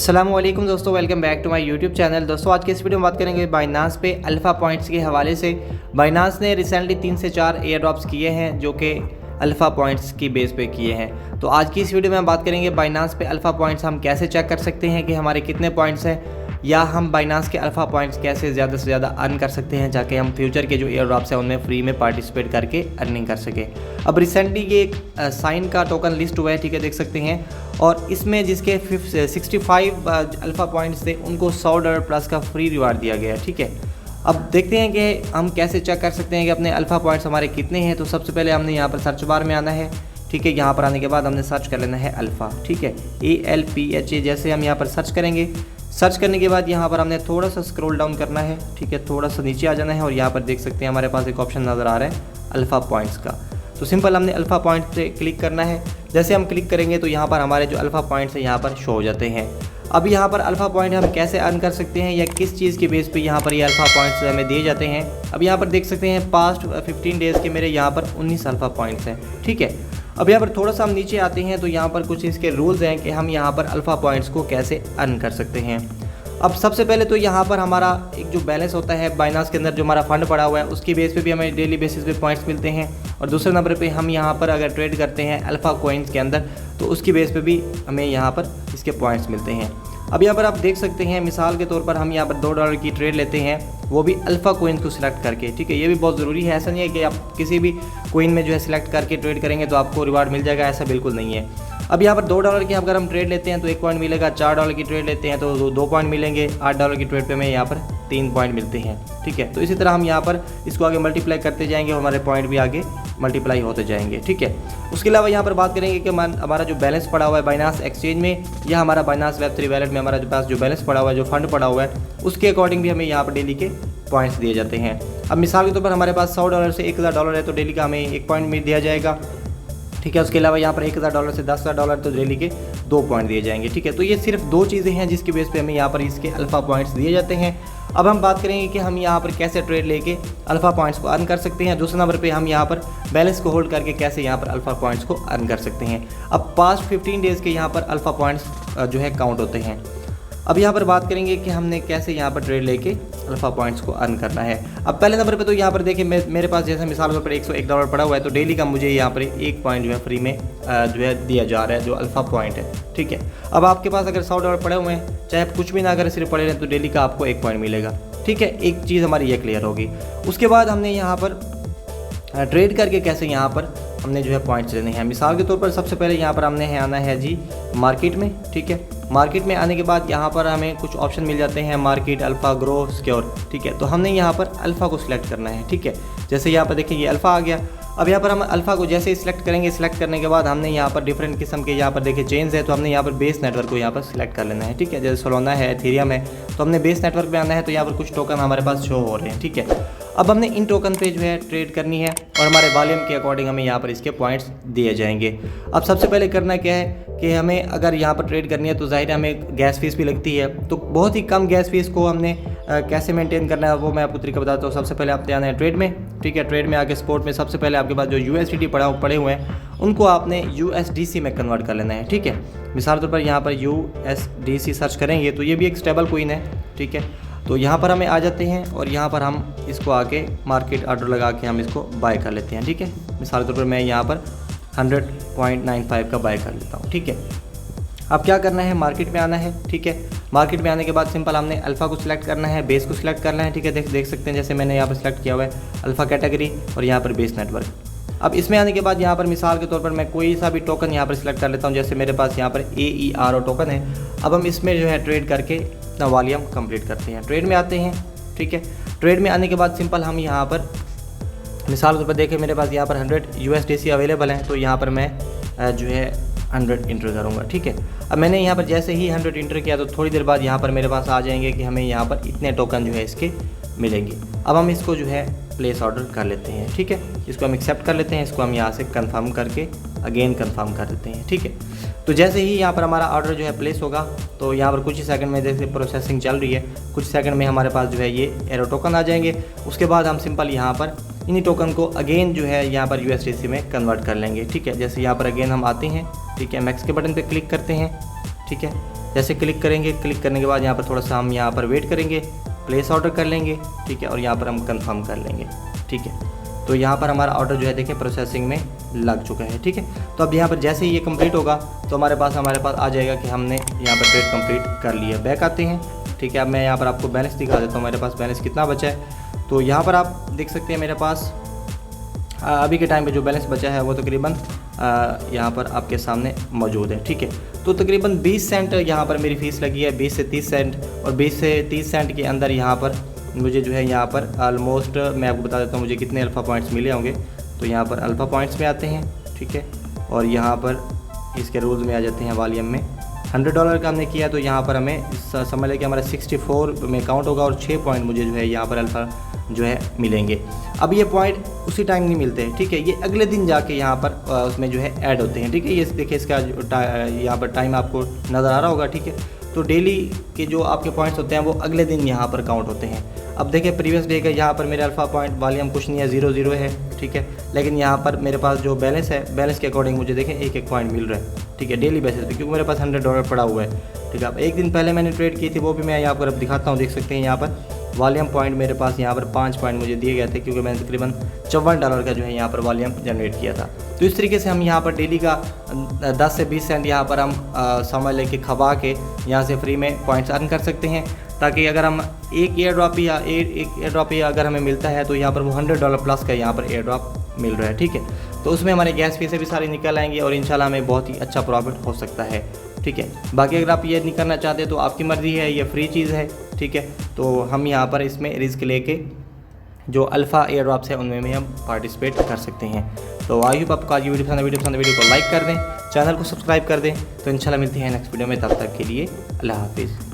अस्सलामुअलैकुम दोस्तों, welcome back to my YouTube channel. दोस्तों आज के इस वीडियो में बात करेंगे बाइनांस पे अल्फ़ा पॉइंट्स के हवाले से। बाइनांस ने रिसेंटली 3 से 4 एयर ड्रॉप्स किए हैं जो कि अल्फ़ा पॉइंट्स की बेस पे किए हैं। तो आज की इस वीडियो में हम बात करेंगे बाइनांस पे अल्फ़ा पॉइंट्स हम कैसे चेक कर सकते हैं कि हमारे कितने पॉइंट्स हैं, या हम बाइनांस के अल्फ़ा पॉइंट्स कैसे ज़्यादा से ज़्यादा अर्न कर सकते हैं ताकि हम फ्यूचर के जो एयर ड्रॉप्स हैं उनमें फ्री में पार्टिसिपेट करके अर्निंग कर सकें। अब रिसेंटली ये एक साइन का टोकन लिस्ट हुआ है, ठीक है, देख सकते हैं। और इसमें जिसके 65 अल्फ़ा पॉइंट्स थे उनको $100 प्लस का फ्री रिवार्ड दिया गया है, ठीक है। अब देखते हैं कि हम कैसे चेक कर सकते हैं कि अपने अल्फ़ा पॉइंट्स हमारे कितने हैं। तो सबसे पहले हमने यहाँ पर सर्च बार में आना है, ठीक है। यहाँ पर आने के बाद हमने सर्च कर लेना है अल्फ़ा, ठीक है, ALPHA। जैसे हम यहाँ पर सर्च करेंगे, सर्च करने के बाद यहाँ पर हमने थोड़ा सा स्क्रॉल डाउन करना है, ठीक है, थोड़ा सा नीचे आ जाना है और यहाँ पर देख सकते हैं हमारे पास एक ऑप्शन नज़र आ रहा है अल्फ़ा पॉइंट्स का। तो सिंपल हमने अल्फ़ा पॉइंट पे क्लिक करना है। जैसे हम क्लिक करेंगे तो यहाँ पर हमारे जो अल्फ़ा पॉइंट्स हैं यहाँ पर शो हो जाते हैं। अब यहाँ पर अल्फ़ा पॉइंट हम कैसे अर्न कर सकते हैं या किस चीज़ के बेस पे यहाँ पर ये अल्फ़ा पॉइंट्स हमें दिए जाते हैं। अब यहाँ पर देख सकते हैं पास्ट 15 डेज़ के मेरे यहाँ पर 19 अल्फ़ा पॉइंट्स हैं, ठीक है। अब यहाँ पर थोड़ा सा हम नीचे आते हैं तो यहाँ पर कुछ इसके रूल्स हैं कि हम यहाँ पर अल्फ़ा पॉइंट्स को कैसे अर्न कर सकते हैं। अब सबसे पहले तो यहाँ पर हमारा एक जो बैलेंस होता है बाइनांस के अंदर, जो हमारा फंड पड़ा हुआ है उसकी बेस पे भी हमें डेली बेसिस पे पॉइंट्स मिलते हैं। और दूसरे नंबर पे हम यहाँ पर अगर ट्रेड करते हैं अल्फ़ा कॉइन्स के अंदर तो उसकी बेस पे भी हमें यहाँ पर इसके पॉइंट्स मिलते हैं। अब यहाँ पर आप देख सकते हैं, मिसाल के तौर पर हम यहाँ पर $2 की ट्रेड लेते हैं, वो भी अल्फ़ा कॉइन्स को सिलेक्ट करके, ठीक है। ये भी बहुत ज़रूरी है। ऐसा नहीं है कि आप किसी भी कॉइन में जो है सिलेक्ट करके ट्रेड करेंगे तो आपको रिवार्ड मिल जाएगा, ऐसा बिल्कुल नहीं है। अब यहाँ पर $2 की अगर हम ट्रेड लेते हैं तो 1 पॉइंट मिलेगा, $4 की ट्रेड लेते हैं तो 2 पॉइंट मिलेंगे, $8 की ट्रेड पे हमें यहाँ पर 3 पॉइंट मिलते हैं, ठीक है। तो इसी तरह हम यहाँ पर इसको आगे मल्टीप्लाई करते जाएंगे और हमारे पॉइंट भी आगे मल्टीप्लाई होते जाएंगे, ठीक है। उसके अलावा यहाँ पर बात करेंगे कि हमारा जो बैलेंस पड़ा हुआ है बाइनांस एक्सचेंज में या हमारा बाइनांस वेब3 वैलेट में, हमारा जो पास जो बैलेंस पड़ा हुआ है, जो फंड पड़ा हुआ है, उसके अकॉर्डिंग भी हमें यहाँ पर डेली के पॉइंट्स दिए जाते हैं। अब मिसाल के तौर पर हमारे पास $100 से $1000 है तो डेली का हमें 1 पॉइंट में दिया जाएगा, ठीक है। उसके अलावा यहाँ पर $1000 से $10,000 तो डेली के 2 पॉइंट दिए जाएंगे, ठीक है। तो ये सिर्फ 2 चीज़ें हैं जिसकी बेस पे हमें यहाँ पर इसके अल्फ़ा पॉइंट्स दिए जाते हैं। अब हम बात करेंगे कि हम यहाँ पर कैसे ट्रेड लेके अल्फ़ा पॉइंट्स को अर्न कर सकते हैं। दूसरे नंबर पे हम यहाँ पर बैलेंस को होल्ड करके कैसे यहाँ पर अल्फ़ा पॉइंट्स को अर्न कर सकते हैं। अब पास्ट 15 डेज़ के यहाँ पर अल्फ़ा पॉइंट्स जो है काउंट होते हैं। अब यहाँ पर बात करेंगे कि हमने कैसे यहाँ पर ट्रेड लेके अल्फ़ा पॉइंट्स को अर्न करना है। अब पहले नंबर पे तो यहाँ पर देखिए मेरे पास जैसे मिसाल के तौर पर $101 पड़ा हुआ है तो डेली का मुझे यहाँ पर 1 पॉइंट जो है फ्री में जो है दिया जा रहा है, जो अल्फ़ा पॉइंट है, ठीक है। अब आपके पास अगर $100 पड़े हुए हैं, चाहे आप कुछ भी ना करें, सिर्फ पड़े रहें, तो डेली का आपको 1 पॉइंट मिलेगा, ठीक है। एक चीज़ हमारी ये क्लियर होगी। उसके बाद हमने यहाँ पर ट्रेड करके कैसे यहाँ पर हमने जो है पॉइंट्स लेने हैं। मिसाल के तौर पर सबसे पहले यहाँ पर हमने आना है जी मार्केट में, ठीक है। मार्केट में आने के बाद यहाँ पर हमें कुछ ऑप्शन मिल जाते हैं, मार्केट, अल्फ़ा, ग्रो, सिक्योर, ठीक है। तो हमने यहाँ पर अल्फ़ा को सिलेक्ट करना है, ठीक है। जैसे यहाँ पर देखिए ये अल्फ़ा आ गया। अब यहाँ पर हम अल्फ़ा को जैसे ही सिलेक्ट करेंगे, सिलेक्ट करने के बाद हमने यहाँ पर डिफरेंट किस्म के यहाँ पर देखिए चेन्स है, तो हमने यहाँ पर बेस नेटवर्क को यहाँ पर सिलेक्ट कर लेना है, ठीक है। जैसे सोलाना है, एथेरियम है, तो हमने बेस नेटवर्क पे आना है तो यहाँ पर कुछ टोकन हमारे पास शो हो रहे हैं, ठीक है। अब हमने इन टोकन पे जो है ट्रेड करनी है और हमारे वॉल्यूम के अकॉर्डिंग हमें यहाँ पर इसके पॉइंट्स दिए जाएंगे। अब सबसे पहले करना क्या है कि हमें अगर यहाँ पर ट्रेड करनी है तो ज़ाहिर है हमें गैस फीस भी लगती है। तो बहुत ही कम गैस फीस को हमने कैसे मेंटेन करना है वो मैं आपको तरीका बताता हूँ। सबसे पहले आपने आना है ट्रेड में, ठीक है। ट्रेड में आके स्पोर्ट में सबसे पहले आपके पास जो USDT पड़े हुए हैं उनको आपने USDC में कन्वर्ट कर लेना है, ठीक है। मिसाल के तौर पर यहाँ पर USDC सर्च करेंगे तो ये भी एक स्टेबल कॉइन है, ठीक है। तो यहाँ पर हमें आ जाते हैं और यहाँ पर हम इसको आके मार्केट ऑर्डर लगा के हम इसको बाय कर लेते हैं, ठीक है। मिसाल के तौर पर मैं यहाँ पर 100.95 का बाय कर लेता हूँ, ठीक है। अब क्या करना है, मार्केट में आना है, ठीक है। मार्केट में आने के बाद सिंपल हमने अल्फ़ा को सिलेक्ट करना है, बेस को सिलेक्ट करना है, ठीक है। देख सकते हैं जैसे मैंने यहाँ पर सिलेक्ट किया हुआ है अल्फ़ा कैटेगरी और यहाँ पर बेस नेटवर्क। अब इसमें आने के बाद यहाँ पर मिसाल के तौर पर मैं कोई सा भी टोकन यहाँ पर सिलेक्ट कर लेता हूँ। जैसे मेरे पास यहाँ पर AERO टोकन है। अब हम इसमें जो है ट्रेड करके अपना वॉल्यूम कंप्लीट करते हैं। ट्रेड में आते हैं, ठीक है। ट्रेड में आने के बाद सिंपल हम यहाँ पर मिसाल के तौर पर देखें मेरे पास यहाँ पर 100 USDC अवेलेबल हैं तो यहाँ पर मैं जो है 100 इंटर करूँगा, ठीक है। अब मैंने यहाँ पर जैसे ही 100 इंटर किया तो थोड़ी देर बाद यहाँ पर मेरे पास आ जाएंगे कि हमें यहाँ पर इतने टोकन जो है इसके मिलेंगे। अब हम इसको जो है प्लेस ऑर्डर कर लेते हैं, ठीक है। इसको हम एक्सेप्ट कर लेते हैं, इसको हम यहाँ से कंफर्म करके अगेन कंफर्म कर देते हैं, ठीक है। तो जैसे ही यहाँ पर हमारा ऑर्डर जो है प्लेस होगा तो यहाँ पर कुछ ही सेकंड में जैसे प्रोसेसिंग चल रही है, कुछ सेकंड में हमारे पास जो है ये एरो टोकन आ जाएंगे। उसके बाद हम सिंपल यहाँ पर इन्हीं टोकन को अगेन जो है यहाँ पर USDC में कन्वर्ट कर लेंगे, ठीक है। जैसे यहाँ पर अगेन हम आते हैं, ठीक है, मैक्स के बटन पे क्लिक करते हैं, ठीक है। जैसे क्लिक करेंगे, क्लिक करने के बाद यहाँ पर थोड़ा सा हम यहाँ पर वेट करेंगे, प्लेस ऑर्डर कर लेंगे, ठीक है, और यहाँ पर हम कंफर्म कर लेंगे, ठीक है। तो यहाँ पर हमारा ऑर्डर जो है देखिए प्रोसेसिंग में लग चुका है, ठीक है। तो अब यहाँ पर जैसे ही ये कंप्लीट होगा तो हमारे पास आ जाएगा कि हमने यहाँ पर ट्रेड कंप्लीट कर लिया। बैक आते हैं, ठीक है। अब मैं यहाँ पर आपको बैलेंस दिखा देता हूँ, मेरे पास बैलेंस कितना बचा है। तो यहाँ पर आप देख सकते हैं मेरे पास अभी के टाइम पे जो बैलेंस बचा है वो तकरीबन यहाँ पर आपके सामने मौजूद है, ठीक है। तो तकरीबन 20 सेंट यहाँ पर मेरी फ़ीस लगी है, 20 से 30 सेंट, और 20 से 30 सेंट के अंदर यहाँ पर मुझे जो है यहाँ पर ऑलमोस्ट मैं आपको बता देता हूँ मुझे कितने अल्फ़ा पॉइंट्स मिले होंगे। तो यहाँ पर अल्फ़ा पॉइंट्स में आते हैं, ठीक है, और यहाँ पर इसके रूल्स में आ जाते हैं वॉल्यूम में। $100 का हमने किया तो यहाँ पर हमें समझ लें कि हमारा 64 में काउंट होगा और 6 पॉइंट मुझे जो है यहाँ पर अल्फ़ा जो है मिलेंगे। अब ये पॉइंट उसी टाइम नहीं मिलते हैं, ठीक है, ये अगले दिन जाके यहाँ पर उसमें जो है ऐड होते हैं, ठीक है। ये देखिए इसका यहाँ पर टाइम आपको नज़र आ रहा होगा, ठीक है। तो डेली के जो आपके पॉइंट्स होते हैं वो अगले दिन यहाँ पर काउंट होते हैं। अब देखिए प्रीवियस डे का यहाँ पर मेरे अल्फ़ा पॉइंट वॉल्यूम कुछ नहीं है, 0 है, ठीक है। लेकिन यहाँ पर मेरे पास जो बैलेंस है, बैलेंस के अकॉर्डिंग मुझे देखें एक पॉइंट मिल रहा है, ठीक है, डेली बेसिस पे, क्योंकि मेरे पास $100 पड़ा हुआ है, ठीक है। अब एक दिन पहले मैंने ट्रेड की थी, वो भी मैं यहाँ पर अब दिखाता हूँ। देख सकते हैं यहाँ पर वॉल्यूम पॉइंट मेरे पास यहाँ पर 5 पॉइंट मुझे दिए गए थे, क्योंकि मैंने तकरीबन $54 का जो है यहाँ पर वॉल्यूम जनरेट किया था। तो इस तरीके से हम यहाँ पर डेली का 10 से 20 सेंट यहाँ पर हम समझ लेके खबा के यहाँ से फ्री में पॉइंट्स अर्न कर सकते हैं, ताकि अगर हम एक एयर ड्रॉप या अगर हमें मिलता है तो यहाँ पर वो $100 प्लस का यहाँ पर एयर ड्रॉप मिल रहा है, ठीक है। तो उसमें हमारे गैस फी से भी सारे निकल आएंगे और इंशाल्लाह हमें बहुत ही अच्छा प्रॉफिट हो सकता है, ठीक है। बाकी अगर आप ये नहीं करना चाहते तो आपकी मर्ज़ी है, ये फ्री चीज़ है, ठीक है। तो हम यहाँ पर इसमें रिस्क लेके जो अल्फ़ा एयर ड्रॉप्स है उनमें भी हम पार्टिसिपेट कर सकते हैं। तो आई होप आपको आज की वीडियो को लाइक कर दें, चैनल को सब्सक्राइब कर दें। तो इंशाल्लाह मिलते हैं नेक्स्ट वीडियो में, तब तक के लिए अल्लाह हाफिज़।